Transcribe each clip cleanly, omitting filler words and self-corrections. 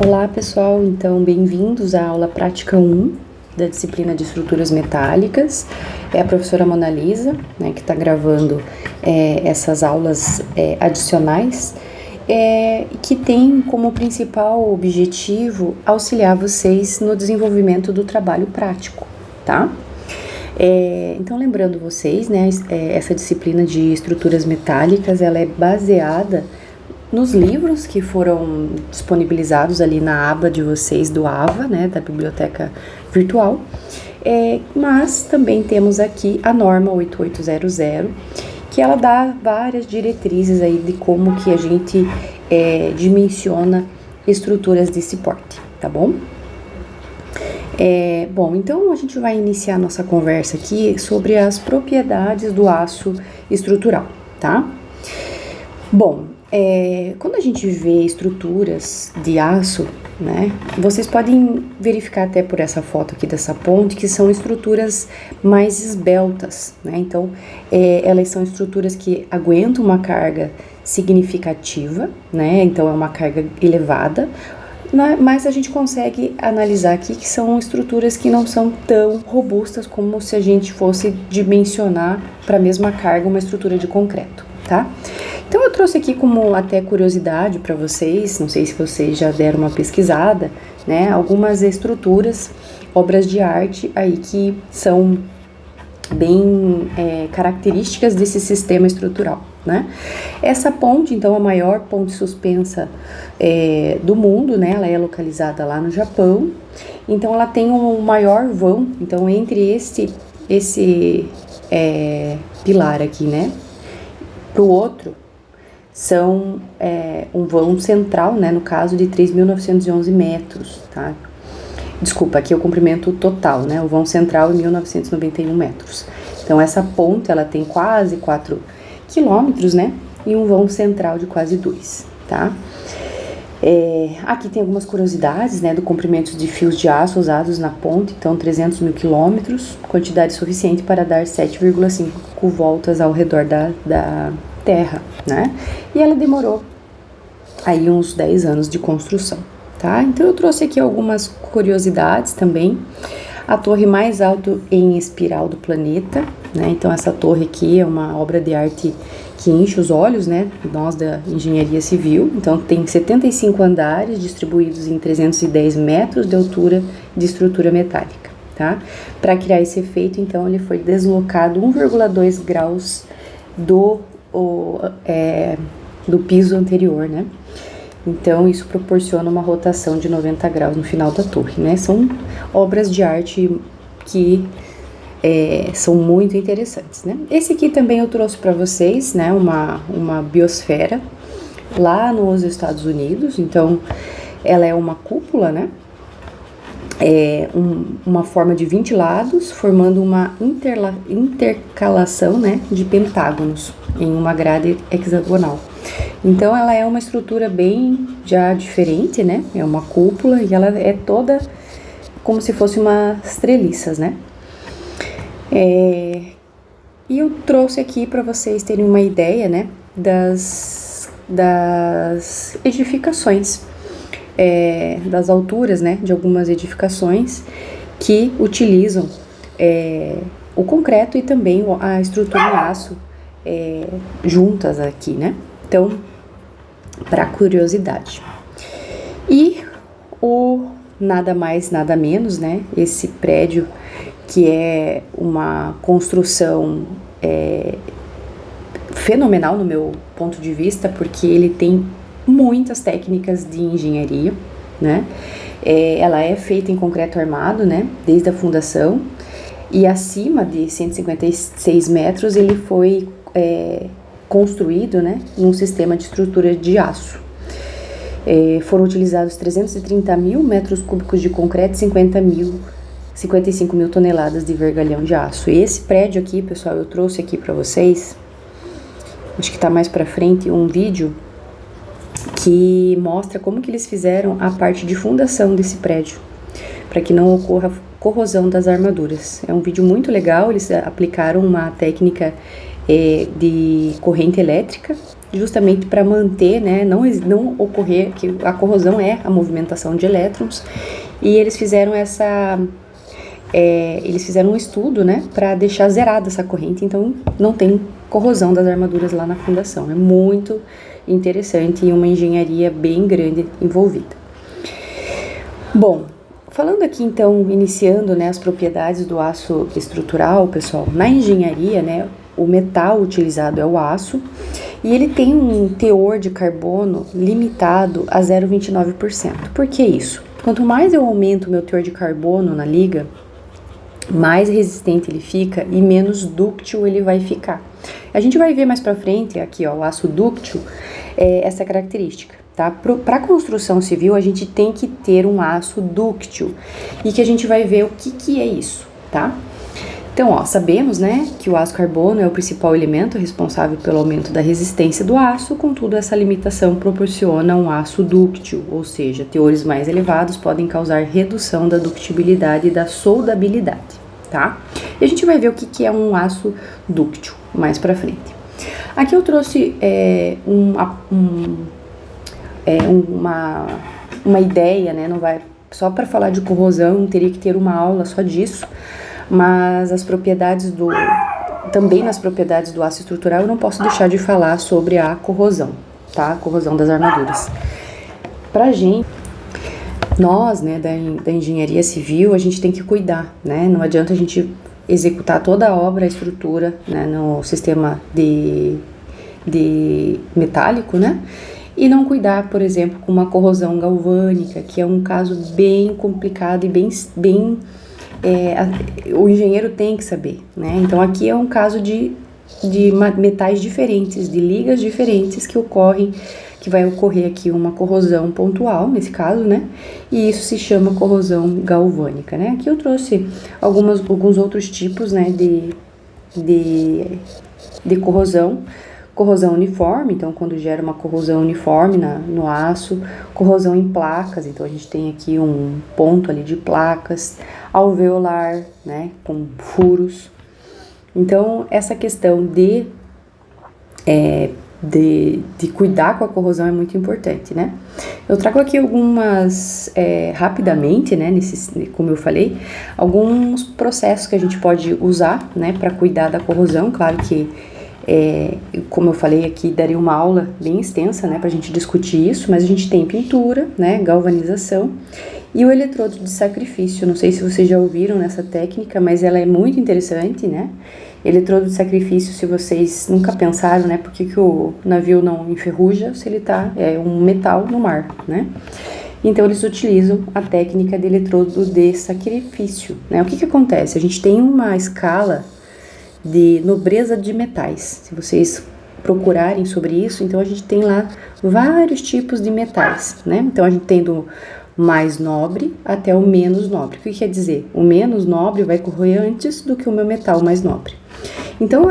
Olá pessoal, então bem-vindos à aula prática 1 da disciplina de estruturas metálicas. É a professora Mona Lisa, né, que está gravando essas aulas adicionais, que tem como principal objetivo auxiliar vocês no desenvolvimento do trabalho prático, tá? Então lembrando vocês, né, essa disciplina de estruturas metálicas, ela é baseada nos livros que foram disponibilizados ali na aba de vocês do AVA, né, da biblioteca virtual, mas também temos aqui a norma 8800, que ela dá várias diretrizes aí de como que a gente dimensiona estruturas desse porte, tá bom? Bom, então a gente vai iniciar nossa conversa aqui sobre as propriedades do aço estrutural, tá? Bom, quando a gente vê estruturas de aço, né, vocês podem verificar até por essa foto aqui dessa ponte que são estruturas mais esbeltas, né, então elas são estruturas que aguentam uma carga significativa, né, então é uma carga elevada, mas a gente consegue analisar aqui que são estruturas que não são tão robustas como se a gente fosse dimensionar para a mesma carga uma estrutura de concreto, tá? Então eu trouxe aqui como até curiosidade para vocês, não sei se vocês já deram uma pesquisada, né, algumas estruturas, obras de arte aí que são bem características desse sistema estrutural, né? Essa ponte, então, a maior ponte suspensa do mundo, né? Ela é localizada lá no Japão, então ela tem um maior vão, então entre esse pilar aqui, né, para o outro, são um vão central, né, no caso de 3.911 metros, tá? Desculpa, aqui é o comprimento total, né, o vão central é 1.991 metros. Então, essa ponte, ela tem quase 4 quilômetros, né, e um vão central de quase 2, tá? Aqui tem algumas curiosidades, né, do comprimento de fios de aço usados na ponte, então 300 mil quilômetros, quantidade suficiente para dar 7,5 voltas ao redor da Terra, né? E ela demorou aí uns 10 anos de construção, tá? Então eu trouxe aqui algumas curiosidades também. A torre mais alta em espiral do planeta, né? Então essa torre aqui é uma obra de arte que enche os olhos, né? Nós da engenharia civil. Então tem 75 andares distribuídos em 310 metros de altura de estrutura metálica, tá? Para criar esse efeito, então ele foi deslocado 1,2 graus do piso anterior, né? Então isso proporciona uma rotação de 90 graus no final da torre, né? São obras de arte que são muito interessantes, né? Esse aqui também eu trouxe para vocês, né? Uma biosfera lá nos Estados Unidos. Então ela é uma cúpula, né? Uma forma de 20 lados, formando uma intercalação, né, de pentágonos em uma grade hexagonal. Então ela é uma estrutura bem já diferente, né? É uma cúpula e ela é toda como se fosse umas treliças, né? E eu trouxe aqui para vocês terem uma ideia, né, das edificações, das alturas, né, de algumas edificações que utilizam o concreto e também a estrutura em aço juntas aqui, né? Então, para curiosidade. E o nada mais, nada menos, né? Esse prédio que é uma construção fenomenal no meu ponto de vista, porque ele tem muitas técnicas de engenharia, né? Ela é feita em concreto armado, né? Desde a fundação, e acima de 156 metros ele foi construído, né, num sistema de estrutura de aço. Foram utilizados 330 mil metros cúbicos de concreto e 55 mil toneladas de vergalhão de aço. E esse prédio aqui, pessoal, eu trouxe aqui para vocês, acho que tá mais para frente, um vídeo que mostra como que eles fizeram a parte de fundação desse prédio, para que não ocorra corrosão das armaduras. É um vídeo muito legal, eles aplicaram uma técnica de corrente elétrica justamente para manter, né, não ocorrer, que a corrosão é a movimentação de elétrons, e eles fizeram um estudo, né, para deixar zerada essa corrente, então não tem corrosão das armaduras lá na fundação. É muito interessante e uma engenharia bem grande envolvida. Bom, falando aqui então, iniciando, né, as propriedades do aço estrutural, pessoal, na engenharia, né, o metal utilizado é o aço e ele tem um teor de carbono limitado a 0,29%. Por que isso? Quanto mais eu aumento o meu teor de carbono na liga, mais resistente ele fica e menos dúctil ele vai ficar. A gente vai ver mais pra frente, aqui ó, o aço dúctil, essa característica, tá? Para construção civil, a gente tem que ter um aço dúctil e que a gente vai ver o que é isso, tá? Então, ó, sabemos, né, que o aço carbono é o principal elemento responsável pelo aumento da resistência do aço, contudo, essa limitação proporciona um aço dúctil, ou seja, teores mais elevados podem causar redução da ductibilidade e da soldabilidade, tá? E a gente vai ver o que é um aço dúctil mais pra frente. Aqui eu trouxe uma ideia, né, não vai, só para falar de corrosão, teria que ter uma aula só disso, mas também nas propriedades do aço estrutural eu não posso deixar de falar sobre a corrosão, tá? A corrosão das armaduras. Pra gente, nós, né, da engenharia civil, a gente tem que cuidar, né? Não adianta a gente executar toda a obra, a estrutura, né, no sistema de metálico, né? E não cuidar, por exemplo, com uma corrosão galvânica, que é um caso bem complicado e bem o engenheiro tem que saber, né? Então aqui é um caso de metais diferentes, de ligas diferentes que vai ocorrer aqui uma corrosão pontual, nesse caso, né? E isso se chama corrosão galvânica, né? Aqui eu trouxe alguns outros tipos, né, de corrosão. Corrosão uniforme, então quando gera uma corrosão uniforme no aço, corrosão em placas, então a gente tem aqui um ponto ali de placas, alveolar, né, com furos. Então essa questão de cuidar com a corrosão é muito importante, né? Eu trago aqui algumas, rapidamente, né, como eu falei, alguns processos que a gente pode usar, né, para cuidar da corrosão. Claro que como eu falei aqui, daria uma aula bem extensa, né, pra gente discutir isso, mas a gente tem pintura, né, galvanização e o eletrodo de sacrifício. Não sei se vocês já ouviram nessa técnica, mas ela é muito interessante, né? Eletrodo de sacrifício, se vocês nunca pensaram, né, por que o navio não enferruja se ele um metal no mar, né? Então eles utilizam a técnica de eletrodo de sacrifício, né? O que acontece? A gente tem uma escala de nobreza de metais. Se vocês procurarem sobre isso, então a gente tem lá vários tipos de metais, né? Então a gente tem do mais nobre até o menos nobre. O que quer dizer? O menos nobre vai corroer antes do que o meu metal mais nobre. Então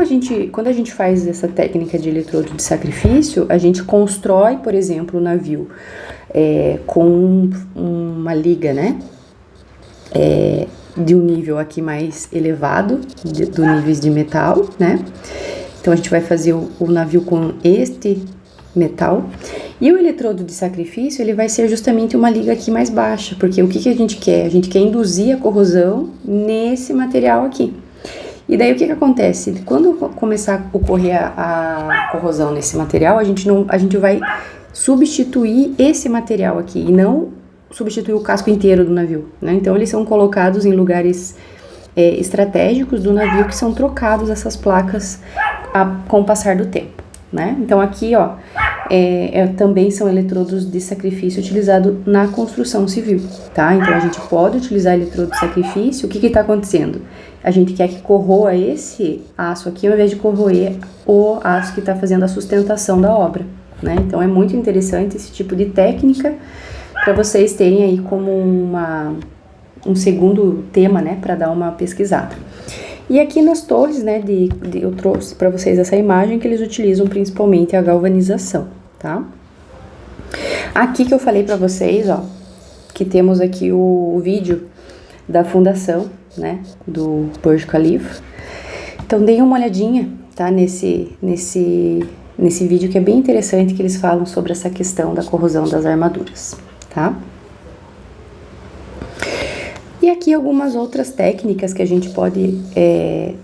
quando a gente faz essa técnica de eletrodo de sacrifício, a gente constrói, por exemplo, o navio com uma liga, né? De um nível aqui mais elevado, do níveis de metal, né? Então a gente vai fazer o navio com este metal. E o eletrodo de sacrifício, ele vai ser justamente uma liga aqui mais baixa, porque o que a gente quer? A gente quer induzir a corrosão nesse material aqui. E daí o que acontece? Quando começar a ocorrer a corrosão nesse material, a gente vai substituir esse material aqui e não substituir o casco inteiro do navio, né? Então eles são colocados em lugares estratégicos do navio, que são trocados essas placas com o passar do tempo, né? Então aqui, ó, também são eletrodos de sacrifício utilizados na construção civil, tá? Então a gente pode utilizar eletrodo de sacrifício. O que está acontecendo? A gente quer que corroa esse aço aqui, ao invés de corroer o aço que está fazendo a sustentação da obra, né? Então é muito interessante esse tipo de técnica, para vocês terem aí como um segundo tema, né, para dar uma pesquisada. E aqui nas torres, né, eu trouxe para vocês essa imagem que eles utilizam principalmente a galvanização, tá? Aqui que eu falei para vocês, ó, que temos aqui o vídeo da fundação, né, do Burj Khalifa. Então deem uma olhadinha, tá, nesse vídeo que é bem interessante, que eles falam sobre essa questão da corrosão das armaduras, tá? E aqui algumas outras técnicas que a gente pode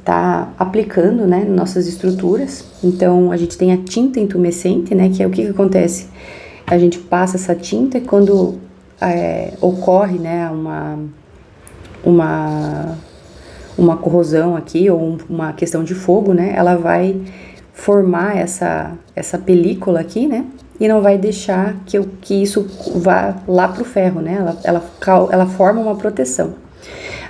tá aplicando, né, nas nossas estruturas. Então, a gente tem a tinta intumescente, né, que é o que acontece? A gente passa essa tinta e quando ocorre, né, uma corrosão aqui, ou uma questão de fogo, né, ela vai formar essa película aqui, né, e não vai deixar que isso vá lá pro ferro, né, ela forma uma proteção.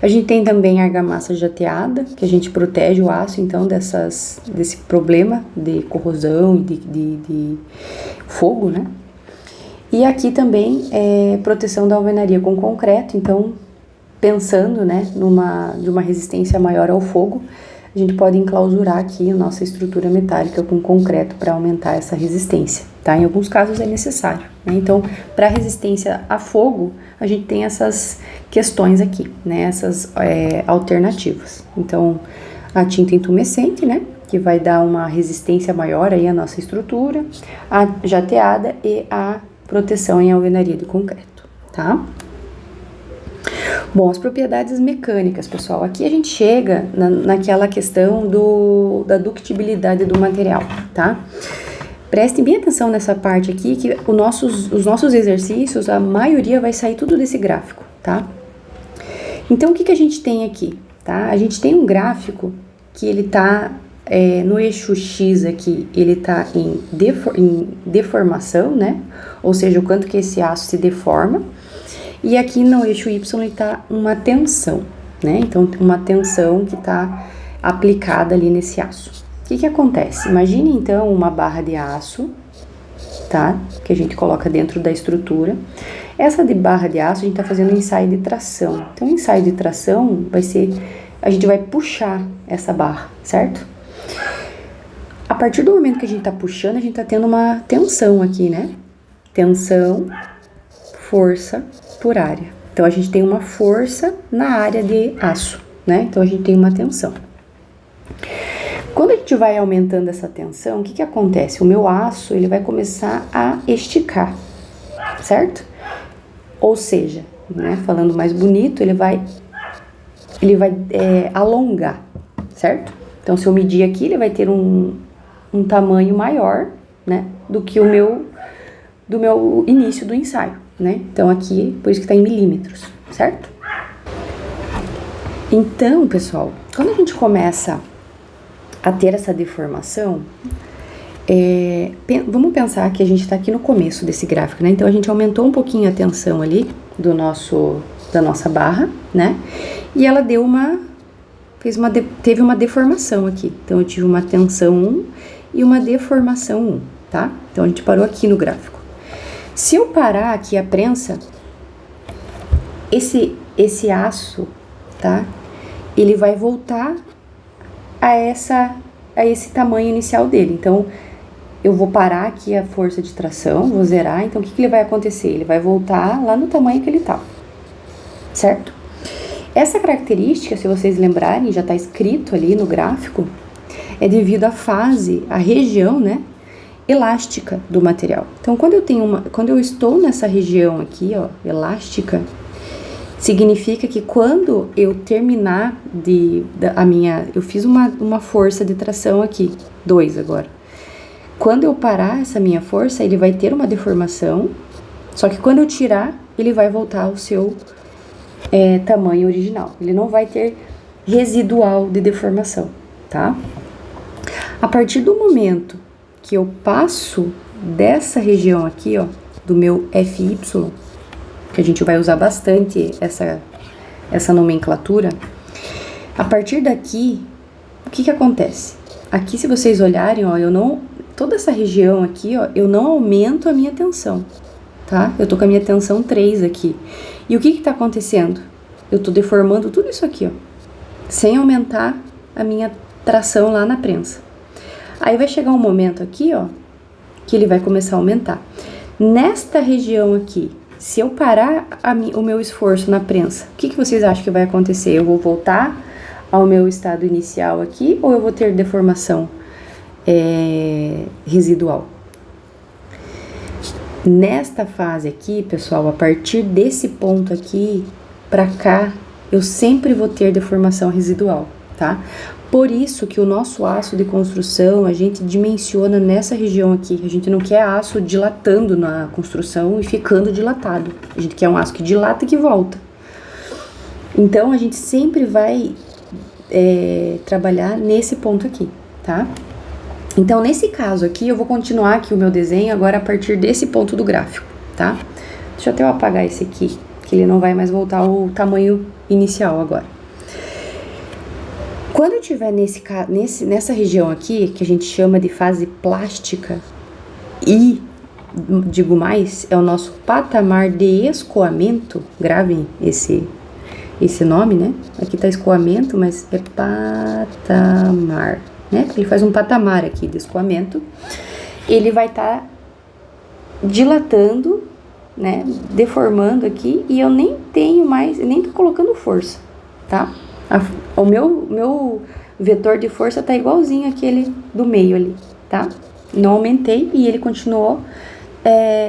A gente tem também a argamassa jateada, que a gente protege o aço, então, desse problema de corrosão e de fogo, né. E aqui também proteção da alvenaria com concreto, então, pensando, né, de uma resistência maior ao fogo, a gente pode enclausurar aqui a nossa estrutura metálica com concreto para aumentar essa resistência, tá? Em alguns casos é necessário, né? Então, para resistência a fogo, a gente tem essas questões aqui, né? Essas alternativas. Então, a tinta intumescente, né? Que vai dar uma resistência maior aí à nossa estrutura, a jateada e a proteção em alvenaria de concreto, tá? Bom, as propriedades mecânicas, pessoal. Aqui a gente chega naquela questão da ductibilidade do material, tá? Prestem bem atenção nessa parte aqui, que os nossos exercícios, a maioria vai sair tudo desse gráfico, tá? Então, o que a gente tem aqui, tá? A gente tem um gráfico que ele tá no eixo X aqui, ele tá em deformação, né? Ou seja, o quanto que esse aço se deforma. E aqui no eixo Y está uma tensão, né? Então, uma tensão que está aplicada ali nesse aço. O que acontece? Imagine, então, uma barra de aço, tá? Que a gente coloca dentro da estrutura. Essa de barra de aço, a gente está fazendo um ensaio de tração. Então, o ensaio de tração vai ser... A gente vai puxar essa barra, certo? A partir do momento que a gente está puxando, a gente está tendo uma tensão aqui, né? Tensão, força por área. Então, a gente tem uma força na área de aço, né? Então, a gente tem uma tensão. Quando a gente vai aumentando essa tensão, o que acontece? O meu aço, ele vai começar a esticar, certo? Ou seja, né, falando mais bonito, ele vai alongar, certo? Então, se eu medir aqui, ele vai ter um tamanho maior, né, do que do meu início do ensaio. Né? Então, aqui, por isso que está em milímetros, certo? Então, pessoal, quando a gente começa a ter essa deformação, vamos pensar que a gente está aqui no começo desse gráfico, né? Então, a gente aumentou um pouquinho a tensão ali da nossa barra, né? E ela teve uma deformação aqui. Então, eu tive uma tensão 1 e uma deformação 1, tá? Então, a gente parou aqui no gráfico. Se eu parar aqui a prensa, esse aço, tá? Ele vai voltar a esse tamanho inicial dele. Então, eu vou parar aqui a força de tração, vou zerar. Então, o que ele vai acontecer? Ele vai voltar lá no tamanho que ele estava, certo? Essa característica, se vocês lembrarem, já está escrito ali no gráfico, é devido à fase, à região, né? Elástica do material. Então, quando eu estou nessa região aqui, ó, elástica, significa que quando eu terminar eu fiz uma força de tração aqui, 2 agora. Quando eu parar essa minha força, ele vai ter uma deformação, só que quando eu tirar, ele vai voltar ao seu tamanho original. Ele não vai ter residual de deformação, tá? A partir do momento que eu passo dessa região aqui, ó, do meu FY, que a gente vai usar bastante essa nomenclatura, a partir daqui, o que acontece? Aqui, se vocês olharem, ó, toda essa região aqui, ó, eu não aumento a minha tensão, tá? Eu tô com a minha tensão 3 aqui. E o que tá acontecendo? Eu tô deformando tudo isso aqui, ó, sem aumentar a minha tração lá na prensa. Aí vai chegar um momento aqui, ó, que ele vai começar a aumentar. Nesta região aqui, se eu parar o meu esforço na prensa, o que vocês acham que vai acontecer? Eu vou voltar ao meu estado inicial aqui ou eu vou ter deformação residual. Nesta fase aqui, pessoal, a partir desse ponto aqui para cá, eu sempre vou ter deformação residual, tá? Por isso que o nosso aço de construção, a gente dimensiona nessa região aqui. A gente não quer aço dilatando na construção e ficando dilatado. A gente quer um aço que dilata e que volta. Então, a gente sempre vai trabalhar nesse ponto aqui, tá? Então, nesse caso aqui, eu vou continuar aqui o meu desenho agora a partir desse ponto do gráfico, tá? Deixa eu até apagar esse aqui, que ele não vai mais voltar ao tamanho inicial agora. Quando eu estiver nessa região aqui, que a gente chama de fase plástica, e, digo mais, é o nosso patamar de escoamento, gravem esse nome, né? Aqui tá escoamento, mas é patamar, né? Ele faz um patamar aqui de escoamento. Ele vai estar dilatando, né? Deformando aqui, e eu nem tenho mais, nem tô colocando força, tá? O meu vetor de força tá igualzinho aquele do meio ali, tá? Não aumentei e ele continuou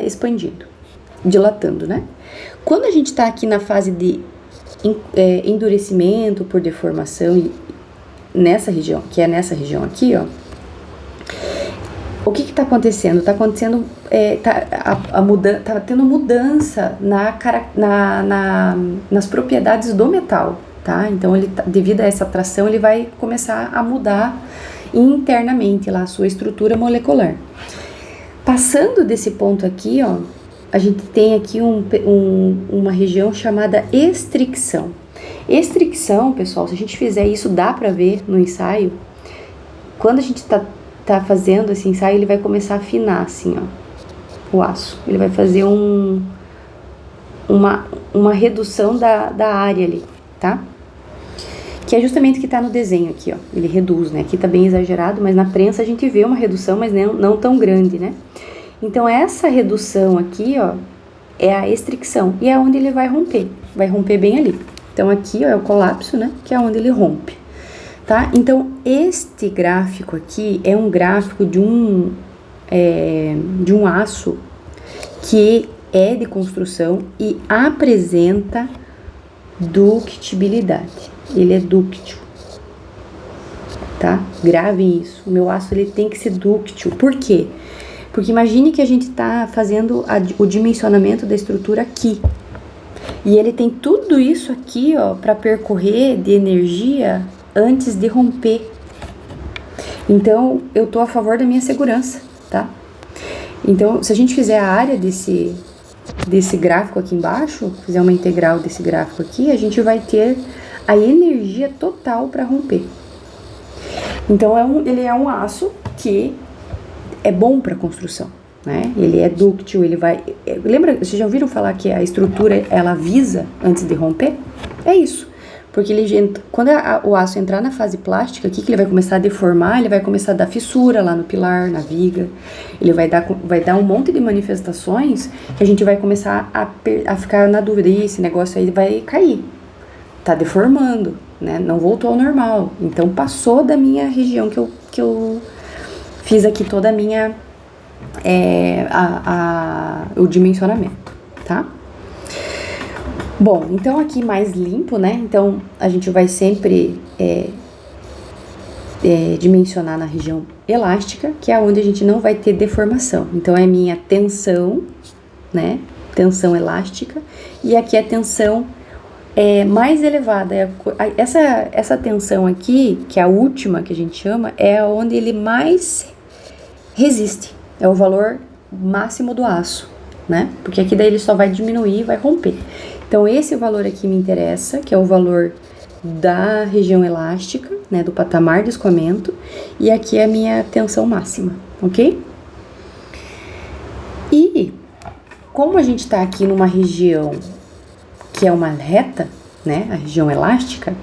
expandindo, dilatando, né? Quando a gente tá aqui na fase de endurecimento por deformação, e nessa região, que é nessa região aqui, ó, o que tá acontecendo? Tá acontecendo, tá tendo mudança nas propriedades do metal, tá? Então, devido a essa atração, ele vai começar a mudar internamente lá a sua estrutura molecular. Passando desse ponto aqui, ó, a gente tem aqui uma região chamada estricção. Estricção, pessoal, se a gente fizer isso, dá pra ver no ensaio. Quando a gente tá fazendo esse ensaio, ele vai começar a afinar assim, ó, o aço. Ele vai fazer uma redução da área ali, tá? Que é justamente o que tá no desenho aqui, ó. Ele reduz, né? Aqui tá bem exagerado, mas na prensa a gente vê uma redução, mas não tão grande, né? Então, essa redução aqui, ó, é a estricção. E é onde ele vai romper. Vai romper bem ali. Então, aqui, ó, é o colapso, né? Que é onde ele rompe, tá? Então, este gráfico aqui é um gráfico de um aço que é de construção e apresenta ductibilidade. Ele é dúctil, tá? Gravem isso. O meu aço, ele tem que ser dúctil. Por quê? Porque imagine que a gente tá fazendo o dimensionamento da estrutura aqui. E ele tem tudo isso aqui, ó, para percorrer de energia antes de romper. Então, eu tô a favor da minha segurança, tá? Então, se a gente fizer a área desse gráfico aqui embaixo, fizer uma integral desse gráfico aqui, a gente vai ter a energia total para romper. Então, ele é um aço que é bom para construção, né? Ele é dúctil, ele vai... Lembra, vocês já ouviram falar que a estrutura, ela avisa antes de romper? É isso. Porque quando o aço entrar na fase plástica, aqui que ele vai começar a deformar, ele vai começar a dar fissura lá no pilar, na viga. Ele vai dar um monte de manifestações que a gente vai começar a ficar na dúvida. E esse negócio aí vai cair. Tá deformando, né? Não voltou ao normal. Então, passou da minha região que eu fiz aqui toda a minha... o dimensionamento, tá? Bom, então aqui mais limpo, né? Então a gente vai sempre dimensionar na região elástica, que é onde a gente não vai ter deformação. Então é minha tensão, né? Tensão elástica, e aqui a tensão mais elevada. Essa tensão aqui, que é a última que a gente chama, é onde ele mais resiste. É o valor máximo do aço, né? Porque aqui daí ele só vai diminuir e vai romper. Então, esse valor aqui me interessa, que é o valor da região elástica, né? Do patamar de escoamento. E aqui é a minha tensão máxima, ok? E, como a gente tá aqui numa região que é uma reta, né? A região elástica,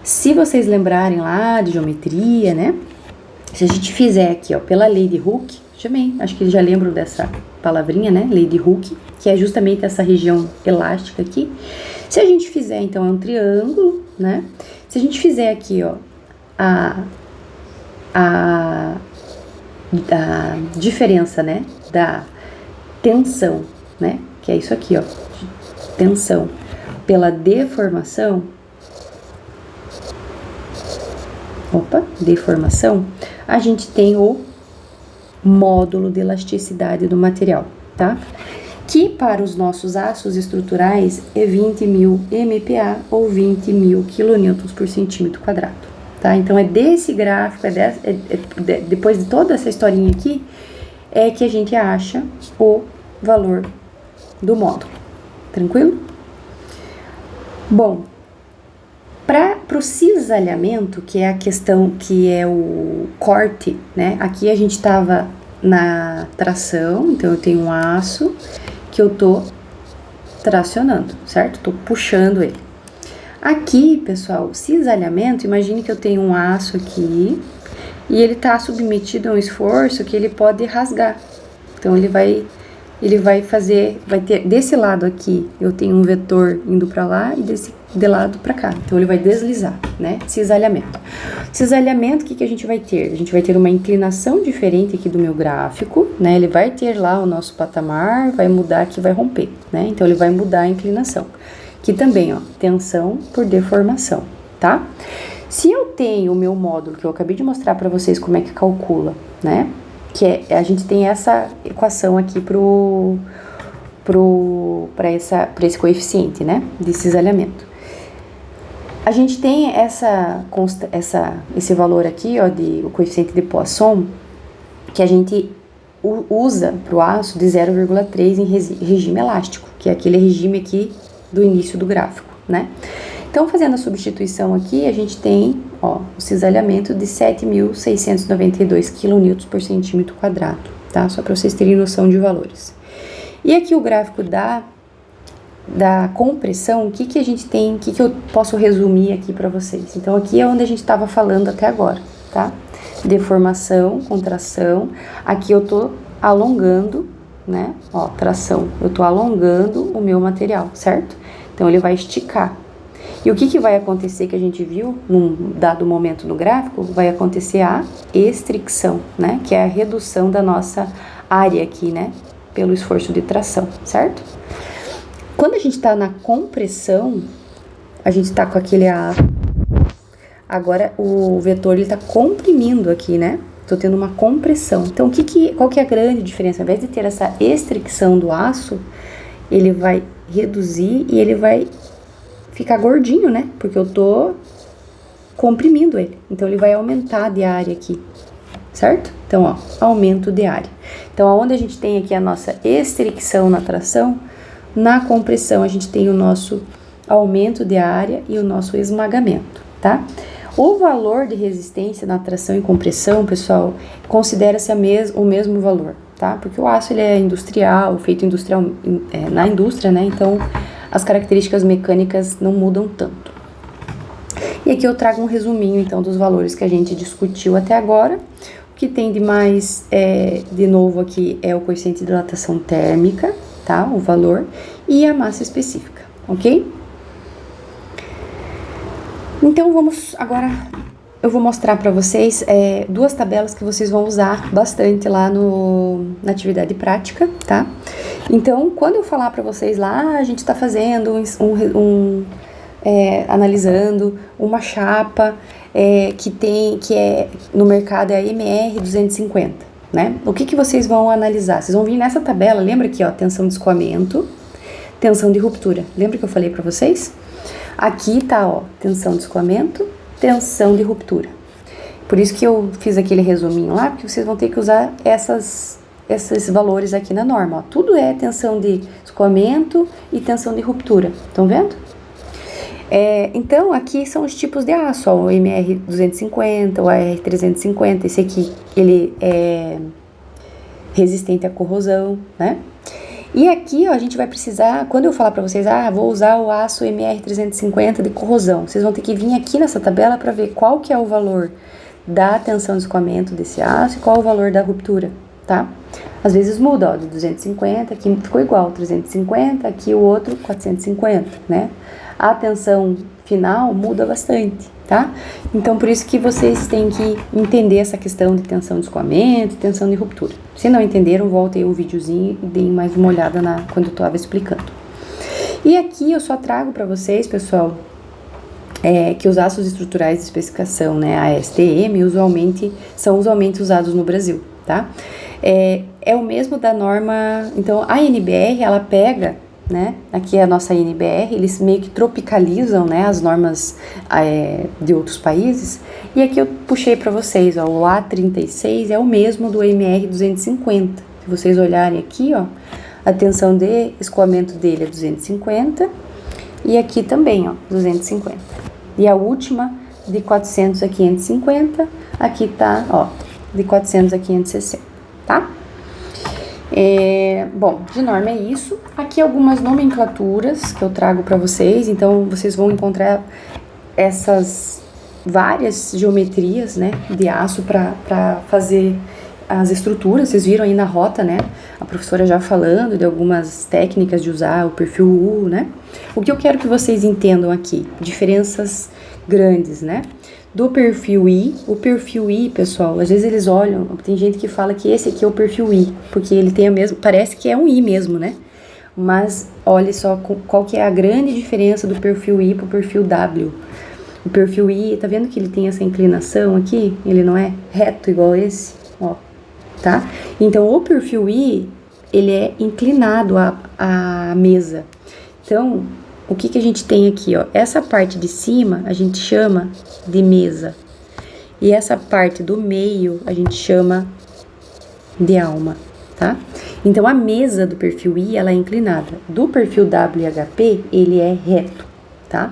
se vocês lembrarem lá de geometria, né? Se a gente fizer aqui, ó, pela lei de Hooke, acho que já lembram dessa palavrinha, né? Lei de Hooke, que é justamente essa região elástica aqui. Se a gente fizer, então, é um triângulo, né? Se a gente fizer aqui, ó, a diferença, né, da tensão, né, que é isso aqui, ó, tensão pela deformação, deformação, a gente tem o módulo de elasticidade do material, tá? Que para os nossos aços estruturais é 20.000 MPa ou 20.000 kN por centímetro quadrado, tá? Então é desse gráfico, depois de toda essa historinha aqui, é que a gente acha o valor do módulo, tranquilo? Bom, para o cisalhamento, que é a questão, que é o corte, né? Aqui a gente estava na tração, então eu tenho um aço que eu tô tracionando, certo? Tô puxando ele. Aqui, pessoal, cisalhamento, imagine que eu tenho um aço aqui e ele tá submetido a um esforço que ele pode rasgar. Então ele vai fazer, vai ter desse lado aqui, eu tenho um vetor indo para lá e desse de lado para cá. Então ele vai deslizar, né? Cisalhamento. Cisalhamento, o que a gente vai ter? A gente vai ter uma inclinação diferente aqui do meu gráfico, né? Ele vai ter lá o nosso patamar, vai mudar aqui, vai romper, né? Então ele vai mudar a inclinação. Aqui também, ó, tensão por deformação, tá? Se eu tenho o meu módulo, que eu acabei de mostrar para vocês como é que calcula, né? Que a gente tem essa equação aqui para esse coeficiente, né? De cisalhamento. A gente tem esse valor aqui, ó, o coeficiente de Poisson, que a gente usa para o aço de 0,3 em regime elástico, que é aquele regime aqui do início do gráfico, né? Então, fazendo a substituição aqui, a gente tem, ó, o cisalhamento de 7.692 kN por centímetro quadrado, tá? Só para vocês terem noção de valores. E aqui o gráfico da compressão, o que a gente tem, o que eu posso resumir aqui para vocês. Então, aqui é onde a gente estava falando até agora, tá? Deformação, contração. Aqui eu tô alongando, né? Ó, tração. Eu tô alongando o meu material, certo? Então, ele vai esticar. E o que vai acontecer, que a gente viu num dado momento no gráfico? Vai acontecer a estricção, né? Que é a redução da nossa área aqui, né? Pelo esforço de tração, certo? Quando a gente está na compressão, a gente está com aquele aço. Agora o vetor ele está comprimindo aqui, né? Estou tendo uma compressão. Então, qual que é a grande diferença? Ao invés de ter essa estricção do aço, ele vai reduzir e ele vai ficar gordinho, né? Porque eu tô comprimindo ele. Então, ele vai aumentar de área aqui, certo? Então, ó, aumento de área. Então, aonde a gente tem aqui a nossa estricção na tração, na compressão a gente tem o nosso aumento de área e o nosso esmagamento, tá? O valor de resistência na tração e compressão, pessoal, considera-se o mesmo valor, tá? Porque o aço ele é industrial, feito na indústria, né? Então, as características mecânicas não mudam tanto. E aqui eu trago um resuminho, então, dos valores que a gente discutiu até agora. O que tem de mais, de novo aqui, é o coeficiente de dilatação térmica, tá? O valor e a massa específica, ok? Então, eu vou mostrar para vocês duas tabelas que vocês vão usar bastante lá na atividade prática, tá? Então, quando eu falar para vocês lá, a gente está fazendo analisando uma chapa que no mercado é a MR 250, né? O que vocês vão analisar? Vocês vão vir nessa tabela, lembra aqui, ó, tensão de escoamento, tensão de ruptura. Lembra que eu falei para vocês? Aqui tá, ó, tensão de escoamento, tensão de ruptura. Por isso que eu fiz aquele resuminho lá, porque vocês vão ter que usar esses valores aqui na norma, ó. Tudo é tensão de escoamento e tensão de ruptura. Estão vendo? Então, aqui são os tipos de aço, ó, o MR250, o AR350, esse aqui, ele é resistente à corrosão, né? E aqui, ó, a gente vai precisar, quando eu falar para vocês, vou usar o aço MR350 de corrosão, vocês vão ter que vir aqui nessa tabela para ver qual que é o valor da tensão de escoamento desse aço e qual o valor da ruptura, tá? Às vezes muda, ó, de 250, aqui ficou igual, 350, aqui o outro 450, né? a tensão final muda bastante, tá? Então, por isso que vocês têm que entender essa questão de tensão de escoamento, tensão de ruptura. Se não entenderam, voltem aí o videozinho e deem mais uma olhada quando eu estava explicando. E aqui eu só trago para vocês, pessoal, que os aços estruturais de especificação, né, ASTM, são usualmente usados no Brasil, tá? É o mesmo da norma, então a NBR, ela pega, né, aqui é a nossa NBR, eles meio que tropicalizam, né, as normas de outros países, e aqui eu puxei para vocês, ó, o A36 é o mesmo do MR 250, se vocês olharem aqui, ó, a tensão de escoamento dele é 250, e aqui também, ó, 250. E a última, de 400 a 550, aqui tá, ó, de 400 a 560, tá? Bom, de norma é isso. Aqui algumas nomenclaturas que eu trago para vocês, então vocês vão encontrar essas várias geometrias, né, de aço para fazer as estruturas. Vocês viram aí na rota, né, a professora já falando de algumas técnicas de usar o perfil U, né. O que eu quero que vocês entendam aqui, diferenças grandes, né, do perfil I. O perfil I, pessoal, às vezes eles olham, tem gente que fala que esse aqui é o perfil I, porque ele tem a mesma, parece que é um I mesmo, né, mas olha só qual que é a grande diferença do perfil I pro perfil W. O perfil I, tá vendo que ele tem essa inclinação aqui? Ele não é reto igual esse, ó, tá? Então, o perfil I, ele é inclinado à mesa. Então, o que a gente tem aqui, ó? Essa parte de cima, a gente chama de mesa. E essa parte do meio, a gente chama de alma, tá? Então, a mesa do perfil I, ela é inclinada. Do perfil WHP, ele é reto, tá?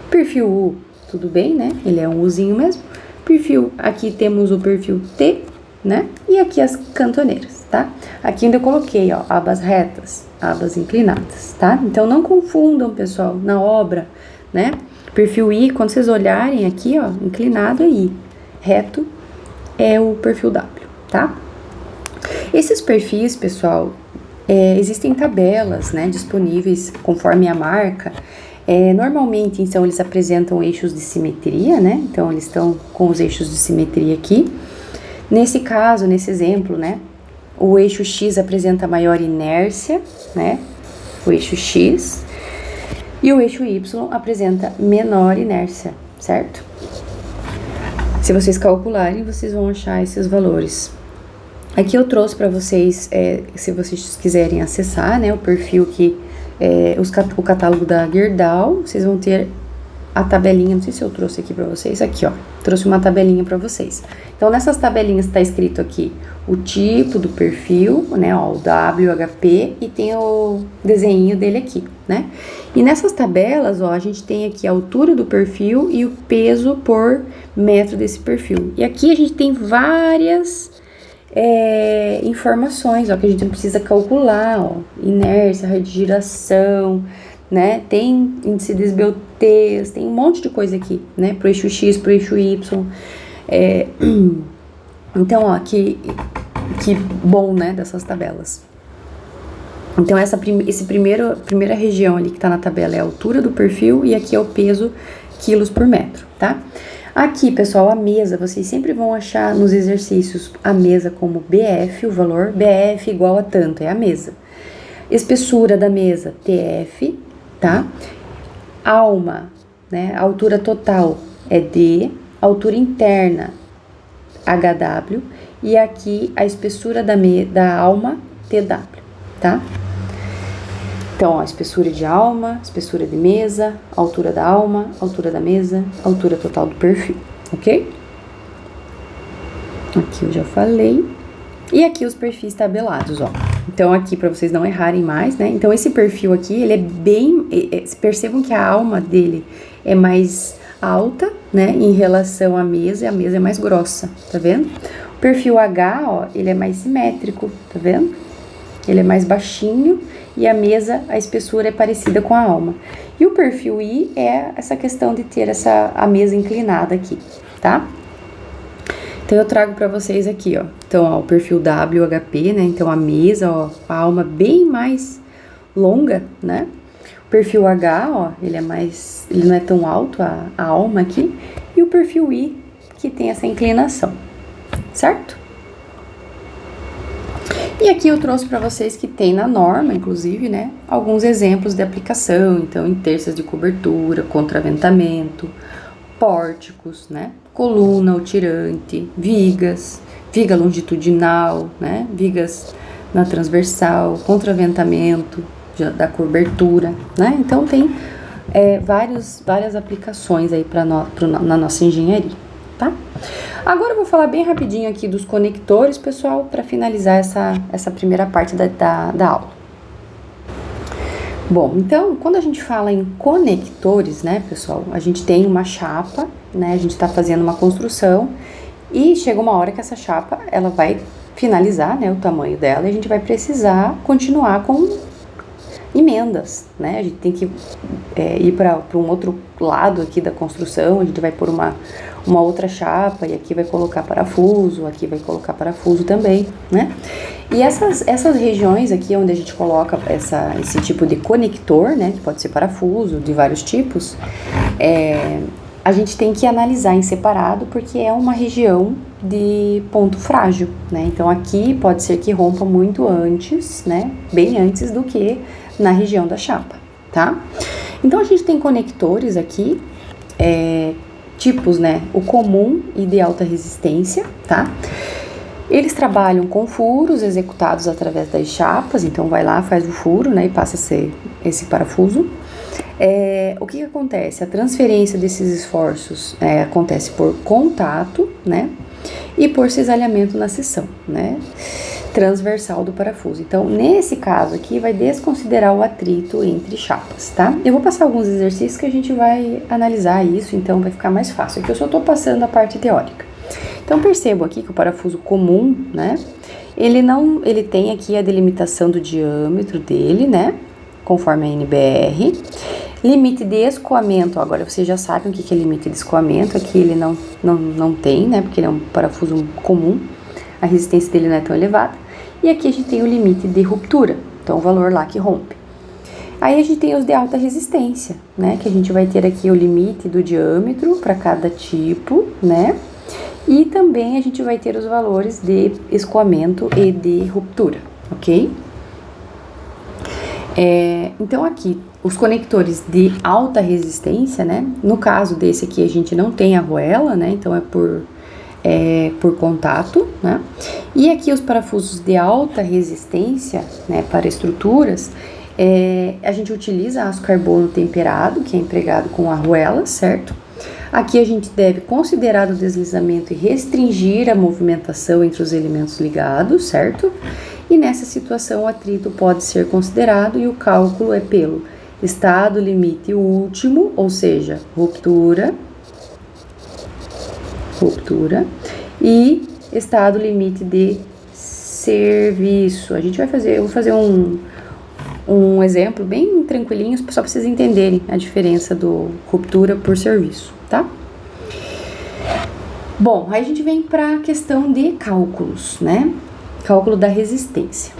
Perfil U, tudo bem, né? Ele é um Uzinho mesmo. Perfil, aqui temos o perfil T, né? E aqui as cantoneiras, tá? Aqui ainda eu coloquei, ó, abas retas, abas inclinadas, tá? Então, não confundam, pessoal, na obra, né? Perfil I, quando vocês olharem aqui, ó, inclinado é I, reto é o perfil W, tá? Esses perfis, pessoal, existem tabelas, né, disponíveis conforme a marca. Normalmente, então, eles apresentam eixos de simetria, né? Então, eles estão com os eixos de simetria aqui. Nesse caso, nesse exemplo, né, o eixo X apresenta maior inércia, né, o eixo X, e o eixo Y apresenta menor inércia, certo? Se vocês calcularem, vocês vão achar esses valores. Aqui eu trouxe para vocês, se vocês quiserem acessar, né, o perfil que o catálogo da Gerdau, vocês vão ter a tabelinha, não sei se eu trouxe aqui pra vocês, aqui ó, trouxe uma tabelinha pra vocês. Então, nessas tabelinhas tá escrito aqui o tipo do perfil, né, ó, o WHP, e tem o desenho dele aqui, né. E nessas tabelas, ó, a gente tem aqui a altura do perfil e o peso por metro desse perfil. E aqui a gente tem várias informações, ó, que a gente precisa calcular, ó, inércia, raio de giração, né, tem índice de esbeltez, tem um monte de coisa aqui, né, pro eixo X, pro eixo Y, então, ó, que bom, né, dessas tabelas. Então, primeira região ali que tá na tabela é a altura do perfil e aqui é o peso quilos por metro, tá? Aqui, pessoal, a mesa, vocês sempre vão achar nos exercícios a mesa como BF, o valor BF igual a tanto, é a mesa. Espessura da mesa, TF, tá? Alma, né? A altura total é D, altura interna, HW, e aqui a espessura da alma, TW, tá? Então, ó, espessura de alma, espessura de mesa, altura da alma, altura da mesa, altura total do perfil, ok? Aqui eu já falei. E aqui os perfis tabelados, ó. Então, aqui para vocês não errarem mais, né? Então, esse perfil aqui, ele é bem... percebam que a alma dele é mais alta, né? Em relação à mesa, e a mesa é mais grossa, tá vendo? O perfil H, ó, ele é mais simétrico, tá vendo? Ele é mais baixinho e a mesa, a espessura é parecida com a alma. E o perfil I é essa questão de ter a mesa inclinada aqui, tá? Então, eu trago para vocês aqui, ó. Então, ó, o perfil WHP, né? Então, a mesa, ó, a alma bem mais longa, né? O perfil H, ó, ele não é tão alto, a alma aqui, e o perfil I, que tem essa inclinação, certo? E aqui eu trouxe para vocês que tem na norma, inclusive, né, alguns exemplos de aplicação, então em terças de cobertura, contraventamento, pórticos, né, coluna ou tirante, vigas, viga longitudinal, né, vigas na transversal, contraventamento da cobertura, né, então tem várias aplicações aí na nossa engenharia, tá? Agora eu vou falar bem rapidinho aqui dos conectores, pessoal, para finalizar essa primeira parte da aula. Bom, então, quando a gente fala em conectores, né, pessoal, a gente tem uma chapa, né, a gente está fazendo uma construção e chega uma hora que essa chapa, ela vai finalizar, né, o tamanho dela e a gente vai precisar continuar com emendas, né, a gente tem que ir para um outro lado aqui da construção, a gente vai pôr uma outra chapa e aqui vai colocar parafuso, aqui vai colocar parafuso também, né? E essas regiões aqui onde a gente coloca esse tipo de conector, né, que pode ser parafuso de vários tipos, a gente tem que analisar em separado porque é uma região de ponto frágil, né? Então aqui pode ser que rompa muito antes, né, bem antes do que na região da chapa, tá? Então a gente tem conectores aqui, tipos, né, o comum e de alta resistência, tá? Eles trabalham com furos executados através das chapas, então vai lá, faz o furo, né, e passa a ser esse parafuso. O que acontece? A transferência desses esforços acontece por contato, né, e por cisalhamento na seção, né, transversal do parafuso. Então, nesse caso aqui, vai desconsiderar o atrito entre chapas, tá? Eu vou passar alguns exercícios que a gente vai analisar isso, então vai ficar mais fácil. Aqui eu só tô passando a parte teórica. Então, percebam aqui que o parafuso comum, né, ele tem aqui a delimitação do diâmetro dele, né, conforme a NBR. Limite de escoamento, agora vocês já sabem o que é limite de escoamento, aqui ele não tem, né, porque ele é um parafuso comum, a resistência dele não é tão elevada. E aqui a gente tem o limite de ruptura, então o valor lá que rompe. Aí a gente tem os de alta resistência, né, que a gente vai ter aqui o limite do diâmetro para cada tipo, né, e também a gente vai ter os valores de escoamento e de ruptura, ok? Então aqui, os conectores de alta resistência, né, no caso desse aqui a gente não tem arruela, né, então é por contato, né, e aqui os parafusos de alta resistência, né, para estruturas, a gente utiliza aço carbono temperado, que é empregado com arruela, certo? Aqui a gente deve considerar o deslizamento e restringir a movimentação entre os elementos ligados, certo? E nessa situação o atrito pode ser considerado e o cálculo é pelo estado limite último, ou seja, ruptura, e estado limite de serviço. Eu vou fazer um exemplo bem tranquilinho, só para vocês entenderem a diferença do ruptura por serviço, tá? Bom, aí a gente vem para a questão de cálculos, né? Cálculo da resistência.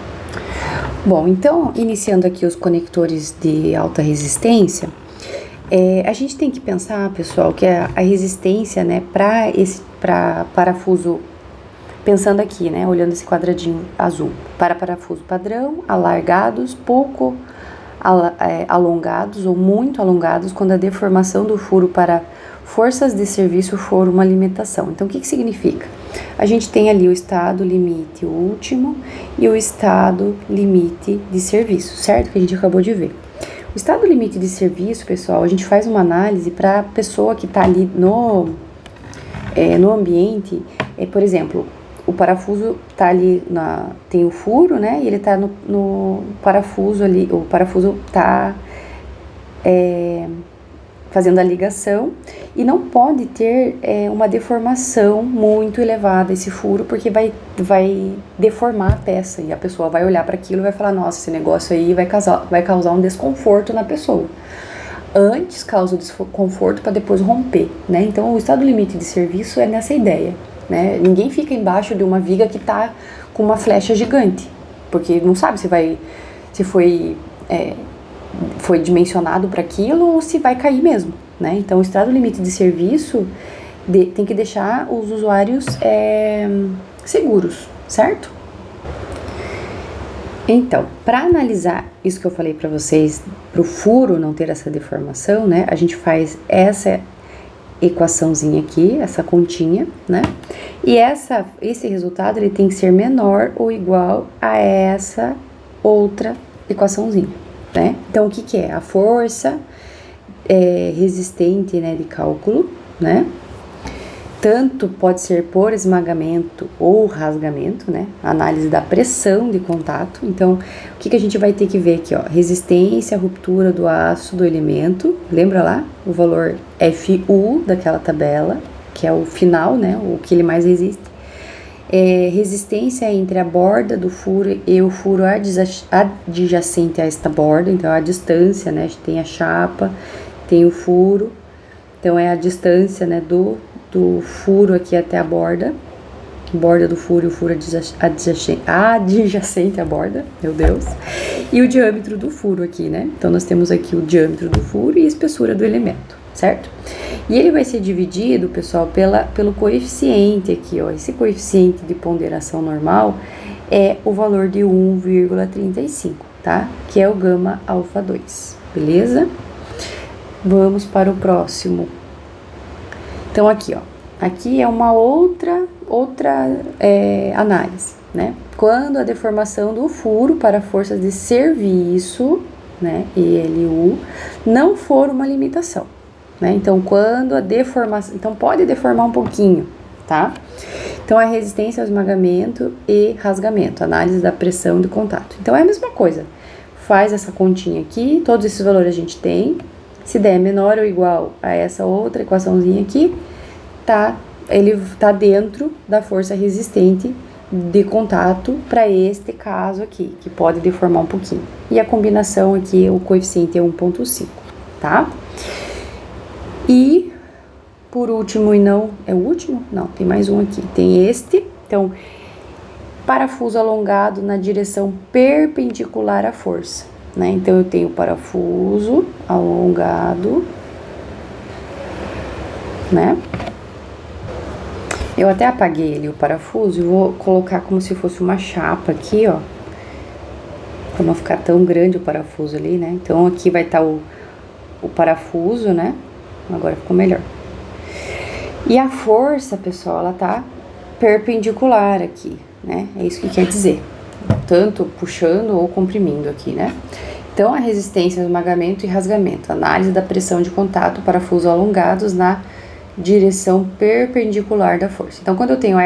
Bom, então, iniciando aqui os conectores de alta resistência, a gente tem que pensar, pessoal, que a resistência, né, para parafuso, pensando aqui, né, olhando esse quadradinho azul, para parafuso padrão, alargados, pouco alongados ou muito alongados, quando a deformação do furo para forças de serviço for uma limitação. Então, o que significa? A gente tem ali o estado limite último e o estado limite de serviço, certo? Que a gente acabou de ver. O estado limite de serviço, pessoal, a gente faz uma análise para a pessoa que está ali no ambiente, por exemplo, o parafuso está ali, tem o furo, né, e ele está no parafuso ali, o parafuso está fazendo a ligação e não pode ter uma deformação muito elevada esse furo, porque vai deformar a peça e a pessoa vai olhar para aquilo e vai falar, nossa, esse negócio aí vai causar um desconforto na pessoa. Antes causa o desconforto para depois romper, né? Então o estado limite de serviço é nessa ideia, né? Ninguém fica embaixo de uma viga que está com uma flecha gigante, porque não sabe se foi foi dimensionado para aquilo ou se vai cair mesmo, né? Então, o estrado limite de serviço tem que deixar os usuários seguros, certo? Então, para analisar isso que eu falei para vocês, para o furo não ter essa deformação, né? A gente faz essa equaçãozinha aqui, essa continha, né? E esse resultado ele tem que ser menor ou igual a essa outra equaçãozinha, né? Então, o que que é? A força resistente, né, de cálculo, né? Tanto pode ser por esmagamento ou rasgamento, né? Análise da pressão de contato. Então, o que que a gente vai ter que ver aqui, ó? Resistência à ruptura do aço do elemento. Lembra lá? O valor FU daquela tabela, que é o final, né? O que ele mais resiste. Resistência entre a borda do furo e o furo adjacente a esta borda. Então, a distância, né? A gente tem a chapa, tem o furo. Então, é a distância, né? Do furo aqui até a borda do furo e o furo adjacente à borda, meu Deus, e o diâmetro do furo aqui, né? Então, nós temos aqui o diâmetro do furo e a espessura do elemento, certo? E ele vai ser dividido, pessoal, pelo coeficiente aqui, ó. Esse coeficiente de ponderação normal é o valor de 1,35, tá? Que é o gama alfa 2, beleza? Vamos para o próximo. Então, aqui, ó, aqui é uma outra análise, né? Quando a deformação do furo para forças de serviço, né, ELU, não for uma limitação, né? Então, quando a deformação, então pode deformar um pouquinho, tá? Então, a resistência ao esmagamento e rasgamento, análise da pressão de contato. Então, é a mesma coisa, faz essa continha aqui, todos esses valores a gente tem. Se der menor ou igual a essa outra equaçãozinha aqui, ele tá dentro da força resistente de contato para este caso aqui, que pode deformar um pouquinho. E a combinação aqui, o coeficiente é 1,5, tá? E, por último, e não, é o último? Não, tem mais um aqui. Tem este, então, parafuso alongado na direção perpendicular à força, né? Então, eu tenho parafuso alongado, né? Eu até apaguei ali o parafuso e vou colocar como se fosse uma chapa aqui, ó. Pra não ficar tão grande o parafuso ali, né? Então, aqui vai estar o parafuso, né? Agora ficou melhor. E a força, pessoal, ela tá perpendicular aqui, né? É isso que quer dizer. Tanto puxando ou comprimindo aqui, né? Então, a resistência ao esmagamento e rasgamento. Análise da pressão de contato, parafusos alongados na direção perpendicular da força. Então, quando eu tenho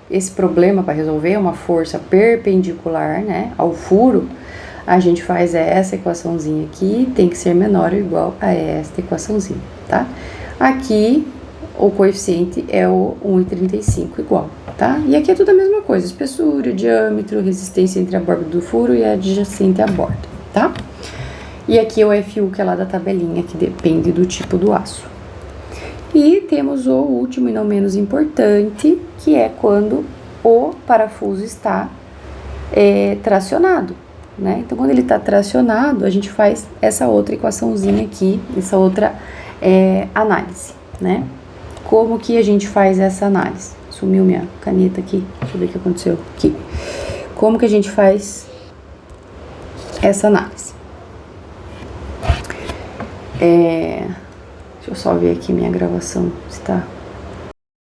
esse problema para resolver, uma força perpendicular, né, ao furo, a gente faz essa equaçãozinha aqui, tem que ser menor ou igual a esta equaçãozinha, tá? Aqui, o coeficiente é o 1,35 igual, tá? E aqui é tudo a mesma coisa, espessura, diâmetro, resistência entre a borda do furo e a adjacente à borda, tá? E aqui é o FU, que é lá da tabelinha, que depende do tipo do aço. E temos o último e não menos importante, que é quando o parafuso está tracionado, né? Então, quando ele está tracionado, a gente faz essa outra equaçãozinha aqui, essa outra análise, né? Como que a gente faz essa análise? Sumiu minha caneta aqui, deixa eu ver o que aconteceu aqui. Como que a gente faz essa análise? Deixa eu só ver aqui minha gravação, se tá